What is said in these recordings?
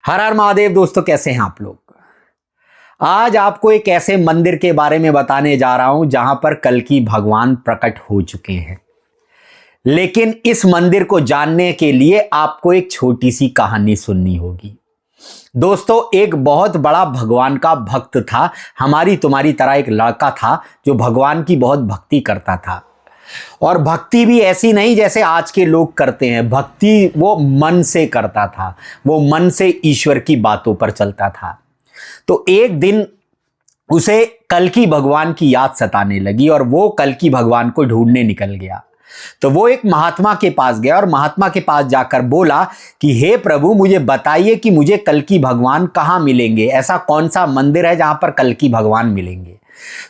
हर हर महादेव। दोस्तों, कैसे हैं आप लोग। आज आपको एक ऐसे मंदिर के बारे में बताने जा रहा हूं जहां पर कल्कि भगवान प्रकट हो चुके हैं। लेकिन इस मंदिर को जानने के लिए आपको एक छोटी सी कहानी सुननी होगी। दोस्तों, एक बहुत बड़ा भगवान का भक्त था। हमारी तुम्हारी तरह एक लड़का था जो भगवान की बहुत भक्ति करता था। और भक्ति भी ऐसी नहीं जैसे आज के लोग करते हैं। भक्ति वो मन से करता था, वो मन से ईश्वर की बातों पर चलता था। तो एक दिन उसे कल्कि भगवान की याद सताने लगी और वो कल्कि भगवान को ढूंढने निकल गया। तो वो एक महात्मा के पास गया और महात्मा के पास जाकर बोला कि हे प्रभु, मुझे बताइए कि मुझे कल्कि भगवान कहाँ मिलेंगे, ऐसा कौन सा मंदिर है जहां पर कल्कि भगवान मिलेंगे।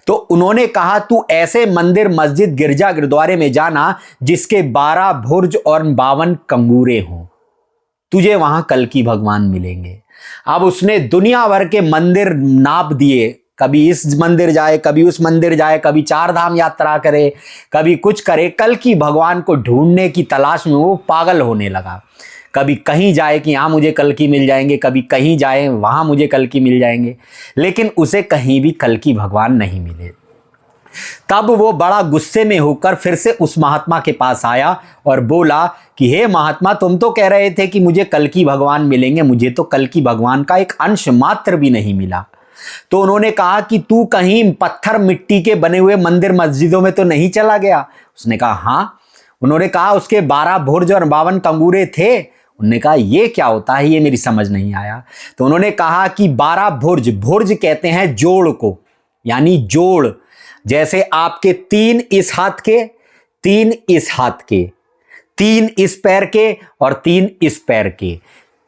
तो उन्होंने कहा, तू ऐसे मंदिर, मस्जिद, गिरजा, गुरुद्वारे में जाना जिसके 12 बुर्ज और 52 कंगूरे हों, तुझे वहां कल्कि भगवान मिलेंगे। अब उसने दुनिया भर के मंदिर नाप दिए, कभी इस मंदिर जाए, कभी उस मंदिर जाए, कभी 4 धाम यात्रा करे, कभी कुछ करे। कल्कि भगवान को ढूंढने की तलाश में वो पागल होने लगा। कभी कहीं जाए कि यहाँ मुझे कल्कि मिल जाएंगे, कभी कहीं जाए वहां मुझे कल्कि मिल जाएंगे, लेकिन उसे कहीं भी कल्कि भगवान नहीं मिले। तब वो बड़ा गुस्से में होकर फिर से उस महात्मा के पास आया और बोला कि हे महात्मा, तुम तो कह रहे थे कि मुझे कल्कि भगवान मिलेंगे, मुझे तो कल्कि भगवान का एक अंश मात्र भी नहीं मिला। तो उन्होंने कहा कि तू कहीं पत्थर मिट्टी के बने हुए मंदिर मस्जिदों में तो नहीं चला गया। उसने कहा हाँ। उन्होंने कहा उसके 12 बुर्ज और 52 कंगूरे थे। उन्होंने कहा ये क्या होता है, ये मेरी समझ नहीं आया। तो उन्होंने कहा कि 12 बुर्ज, बुर्ज कहते हैं जोड़ को, यानी जोड़। जैसे आपके 3 इस हाथ के, 3 इस हाथ के, 3 इस पैर के और 3 इस पैर के,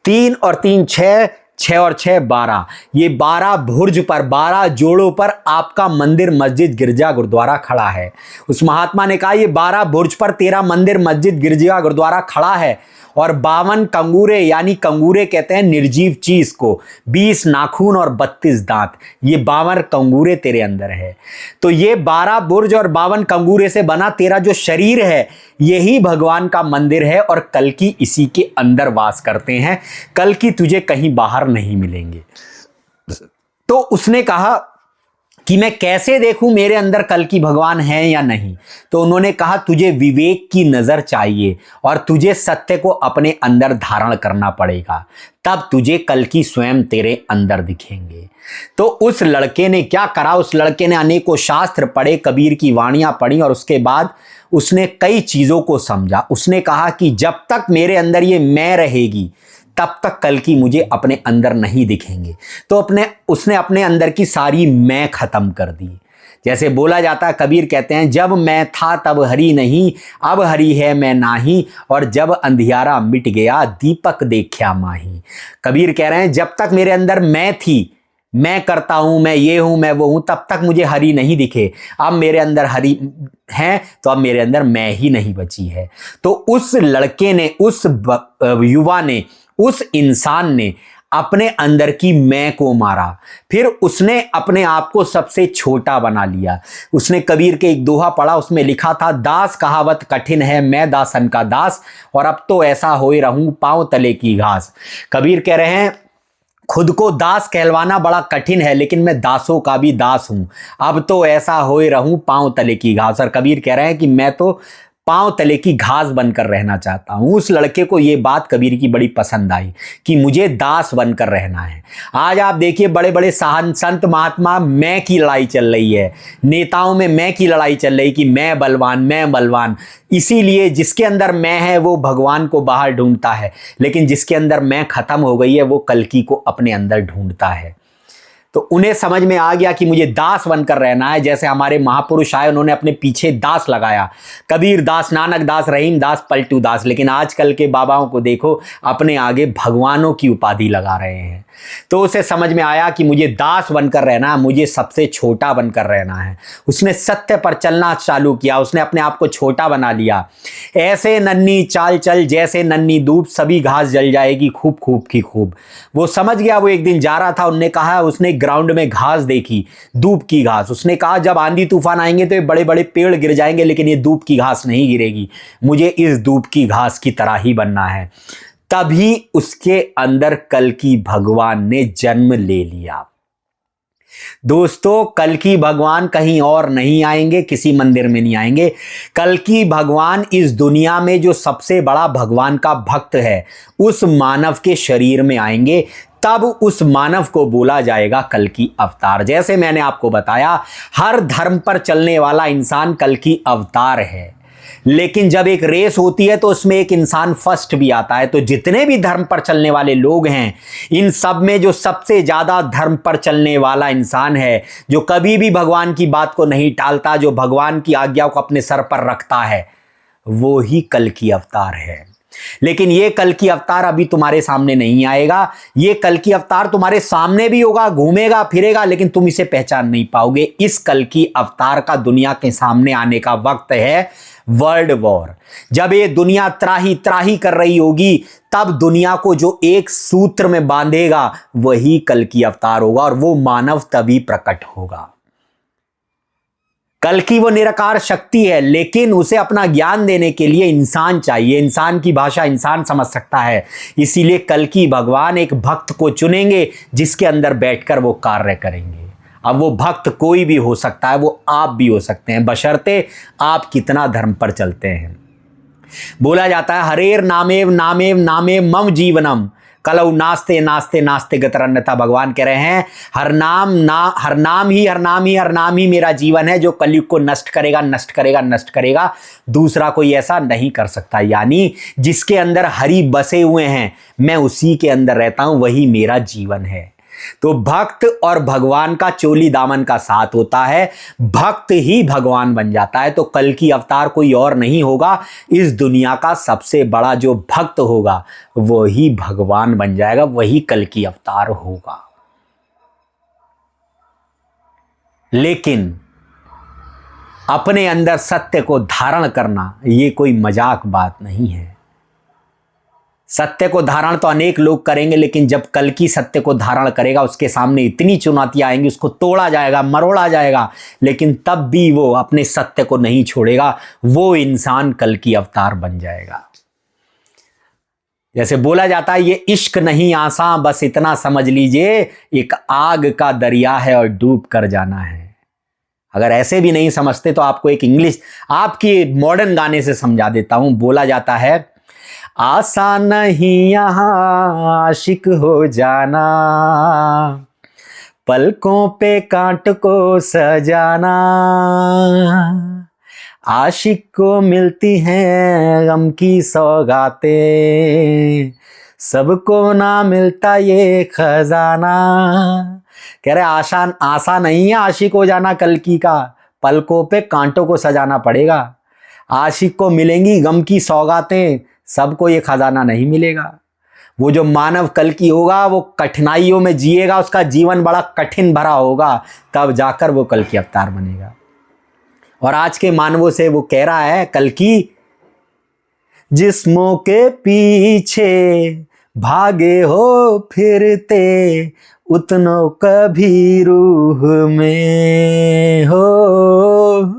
3 और 3 6, 6 और 6 12। ये 12 बुर्ज पर, 12 जोड़ों पर आपका मंदिर, मस्जिद, गिरजा, गुरुद्वारा खड़ा है। उस महात्मा ने कहा ये 12 बुर्ज पर तेरा मंदिर, मस्जिद, गिरजा, गुरुद्वारा खड़ा है। और 52 कंगूरे, यानी कंगूरे कहते हैं निर्जीव चीज को, 20 नाखून और 32 दांत, ये 52 कंगूरे तेरे अंदर है। तो ये 12 बुर्ज और 52 कंगूरे से बना तेरा जो शरीर है, यही भगवान का मंदिर है और कल्कि इसी के अंदर वास करते हैं। कल्कि तुझे कहीं बाहर नहीं मिलेंगे। तो उसने कहा कि मैं कैसे देखूं मेरे अंदर कल्कि भगवान है या नहीं। तो उन्होंने कहा तुझे विवेक की नजर चाहिए और तुझे सत्य को अपने अंदर धारण करना पड़ेगा, तब तुझे कल्कि स्वयं तेरे अंदर दिखेंगे। तो उस लड़के ने क्या करा, उस लड़के ने अनेकों शास्त्र पढ़े, कबीर की वाणियां पढ़ी और उसके बाद उसने कई चीजों को समझा। उसने कहा कि जब तक मेरे अंदर ये मैं रहेगी तब तक कल्कि मुझे अपने अंदर नहीं दिखेंगे। तो उसने अपने अंदर की सारी मैं खत्म कर दी। जैसे बोला जाता है, कबीर कहते हैं, जब मैं था तब हरि नहीं, अब हरि है मैं नाही, और जब अंधियारा मिट गया दीपक देखा माही। कबीर कह रहे हैं जब तक मेरे अंदर मैं थी, मैं करता हूं, मैं ये हूं, मैं वो हूं, तब तक मुझे हरि नहीं दिखे। अब मेरे अंदर हरि है तो अब मेरे अंदर मैं ही नहीं बची है। तो उस लड़के ने, उस युवा ने, उस इंसान ने अपने अंदर की मैं को मारा। फिर उसने अपने आप को सबसे छोटा बना लिया। उसने कबीर के एक दोहा पढ़ा, उसमें लिखा था, दास कहावत कठिन है, मैं दासन का दास, और अब तो ऐसा होए रहूं पांव तले की घास। कबीर कह रहे हैं खुद को दास कहलवाना बड़ा कठिन है, लेकिन मैं दासों का भी दास हूं। अब तो ऐसा होए रहूं पांव तले की घास। और कबीर कह रहे हैं कि मैं तो पांव तले की घास बनकर रहना चाहता हूं। उस लड़के को यह बात कबीर की बड़ी पसंद आई कि मुझे दास बनकर रहना है। आज आप देखिए बड़े बड़े संत महात्मा, मैं की लड़ाई चल रही है, नेताओं में मैं की लड़ाई चल रही कि मैं बलवान, मैं बलवान। इसीलिए जिसके अंदर मैं है वो भगवान को बाहर ढूंढता है, लेकिन जिसके अंदर मैं खत्म हो गई है वो कल्कि को अपने अंदर ढूंढता है। तो उन्हें समझ में आ गया कि मुझे दास बनकर रहना है। जैसे हमारे महापुरुष आए, उन्होंने अपने पीछे दास लगाया, कबीर दास, नानक दास, रहीम दास, पलटू दास। लेकिन आजकल के बाबाओं को देखो, अपने आगे भगवानों की उपाधि लगा रहे हैं। तो उसे समझ में आया कि मुझे दास बनकर रहना है, मुझे सबसे छोटा बनकर रहना है। उसने सत्य पर चलना चालू किया, उसने अपने आप को छोटा बना लिया। ऐसे नन्ही चाल चल जैसे नन्ही धूप, सभी घास जल जाएगी खूब खूब की खूब। वो समझ गया। वो एक दिन जा रहा था, उनने कहा, उसने ग्राउंड में घास देखी, धूप की घास। उसने कहा जब आंधी तूफान आएंगे तो ये बड़े बड़े पेड़ गिर जाएंगे, लेकिन ये धूप की घास नहीं गिरेगी, मुझे इस धूप की घास की तरह ही बनना है। तभी उसके अंदर कल्कि भगवान ने जन्म ले लिया। दोस्तों, कल्कि भगवान कहीं और नहीं आएंगे, किसी मंदिर में नहीं आएंगे। कल्कि भगवान इस दुनिया में जो सबसे बड़ा भगवान का भक्त है उस मानव के शरीर में आएंगे, तब उस मानव को बोला जाएगा कल्कि अवतार। जैसे मैंने आपको बताया, हर धर्म पर चलने वाला इंसान कल्कि अवतार है, लेकिन जब एक रेस होती है तो उसमें एक इंसान फर्स्ट भी आता है। तो जितने भी धर्म पर चलने वाले लोग हैं, इन सब में जो सबसे ज्यादा धर्म पर चलने वाला इंसान है, जो कभी भी भगवान की बात को नहीं टालता, जो भगवान की आज्ञा को अपने सर पर रखता है, वो ही कल्कि अवतार है। लेकिन ये कल्कि अवतार अभी तुम्हारे सामने नहीं आएगा। ये कल्कि अवतार तुम्हारे सामने भी होगा, घूमेगा फिरेगा, लेकिन तुम इसे पहचान नहीं पाओगे। इस कल्कि अवतार का दुनिया के सामने आने का वक्त है वर्ल्ड वॉर। जब ये दुनिया त्राही त्राही कर रही होगी, तब दुनिया को जो एक सूत्र में बांधेगा वही कल्कि अवतार होगा, और वो मानव तभी प्रकट होगा। कल्कि वो निराकार शक्ति है, लेकिन उसे अपना ज्ञान देने के लिए इंसान चाहिए। इंसान की भाषा इंसान समझ सकता है, इसीलिए कल्कि भगवान एक भक्त को चुनेंगे जिसके अंदर बैठकर वो कार्य करेंगे। अब वो भक्त कोई भी हो सकता है, वो आप भी हो सकते हैं, बशर्ते आप कितना धर्म पर चलते हैं। बोला जाता है, हरेर नामेव नामेव नामेव मम जीवनम कलौ नास्ते नास्ते नास्ते गतर अन्यथा। भगवान कह रहे हैं, हर नाम ही मेरा जीवन है। जो कलयुग को नष्ट करेगा, नष्ट करेगा, नष्ट करेगा, दूसरा कोई ऐसा नहीं कर सकता। यानी जिसके अंदर हरि बसे हुए हैं, मैं उसी के अंदर रहता हूं, वही मेरा जीवन है। तो भक्त और भगवान का चोली दामन का साथ होता है, भक्त ही भगवान बन जाता है। तो कल्कि अवतार कोई और नहीं होगा, इस दुनिया का सबसे बड़ा जो भक्त होगा वही भगवान बन जाएगा, वही कल्कि अवतार होगा। लेकिन अपने अंदर सत्य को धारण करना ये कोई मजाक बात नहीं है। सत्य को धारण तो अनेक लोग करेंगे, लेकिन जब कल्कि सत्य को धारण करेगा, उसके सामने इतनी चुनौतियां आएंगी, उसको तोड़ा जाएगा, मरोड़ा जाएगा, लेकिन तब भी वो अपने सत्य को नहीं छोड़ेगा। वो इंसान कल्कि अवतार बन जाएगा। जैसे बोला जाता है, ये इश्क नहीं आसान, बस इतना समझ लीजिए, एक आग का दरिया है और डूब कर जाना है। अगर ऐसे भी नहीं समझते तो आपको एक इंग्लिश आपकी मॉडर्न गाने से समझा देता हूं। बोला जाता है, आसान नहीं यहाँ आशिक हो जाना, पलकों पे कांट को सजाना, आशिक को मिलती हैं गम की सौगातें, सबको ना मिलता ये खजाना। कह रहे आसान नहीं है आशिक हो जाना कल्कि का, पलकों पे कांटों को सजाना पड़ेगा। आशिक को मिलेंगी गम की सौगातें, सबको ये खजाना नहीं मिलेगा। वो जो मानव कल्कि होगा वो कठिनाइयों में जिएगा, उसका जीवन बड़ा कठिन भरा होगा, तब जाकर वो कल्कि अवतार बनेगा। और आज के मानवों से वो कह रहा है कल्कि, जिस्मों के पीछे भागे हो फिरते, उतनो कभी रूह में हो।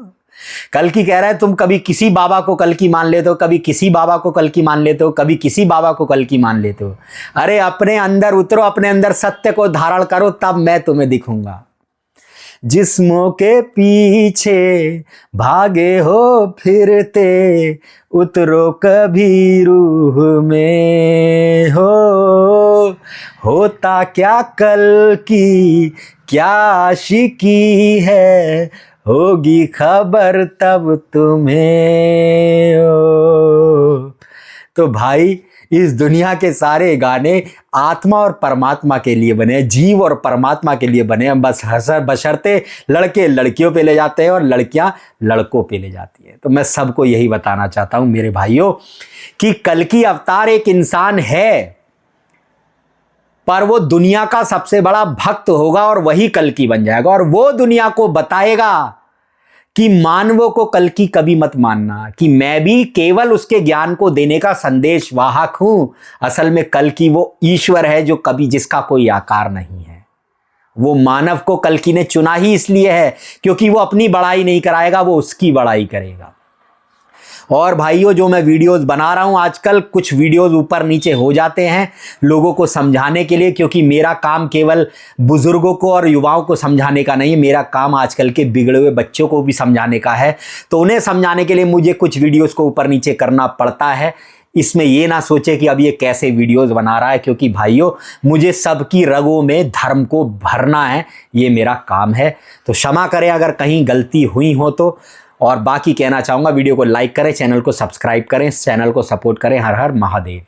कल्कि कह रहा है, तुम कभी किसी बाबा को कल्कि मान लेते हो, कभी किसी बाबा को कल्कि मान लेते हो, कभी किसी बाबा को कल्कि मान लेते हो। अरे अपने अंदर उतरो, अपने अंदर सत्य को धारण करो, तब मैं तुम्हें दिखूंगा। जिस्मों के पीछे भागे हो फिरते, उतरो कभी रूह में हो। होता क्या कल्कि क्या आशिकी है, होगी खबर तब तुम्हें हो। तो भाई, इस दुनिया के सारे गाने आत्मा और परमात्मा के लिए बने, जीव और परमात्मा के लिए बने। हम बस बशर्ते लड़के लड़कियों पे ले जाते हैं और लड़कियां लड़कों पे ले जाती हैं। तो मैं सबको यही बताना चाहता हूं मेरे भाइयों, कि कल्कि अवतार एक इंसान है, पर वो दुनिया का सबसे बड़ा भक्त होगा और वही कल्कि बन जाएगा। और वो दुनिया को बताएगा कि मानवों को कल्कि कभी मत मानना, कि मैं भी केवल उसके ज्ञान को देने का संदेश वाहक हूं। असल में कल्कि वो ईश्वर है जो कभी जिसका कोई आकार नहीं है। वो मानव को कल्कि ने चुना ही इसलिए है क्योंकि वो अपनी बड़ाई नहीं कराएगा, वो उसकी बड़ाई करेगा। और भाइयों, जो मैं वीडियोस बना रहा हूं आजकल, कुछ वीडियोस ऊपर नीचे हो जाते हैं लोगों को समझाने के लिए, क्योंकि मेरा काम केवल बुजुर्गों को और युवाओं को समझाने का नहीं है, मेरा काम आजकल के बिगड़े हुए बच्चों को भी समझाने का है। तो उन्हें समझाने के लिए मुझे कुछ वीडियोस को ऊपर नीचे करना पड़ता है। इसमें ये ना सोचे कि अब ये कैसे वीडियोस बना रहा है, क्योंकि भाइयों मुझे सबकी रगों में धर्म को भरना है, ये मेरा काम है। तो क्षमा करें अगर कहीं गलती हुई हो तो। और बाकी कहना चाहूँगा, वीडियो को लाइक करें, चैनल को सब्सक्राइब करें, चैनल को सपोर्ट करें। हर हर महादेव।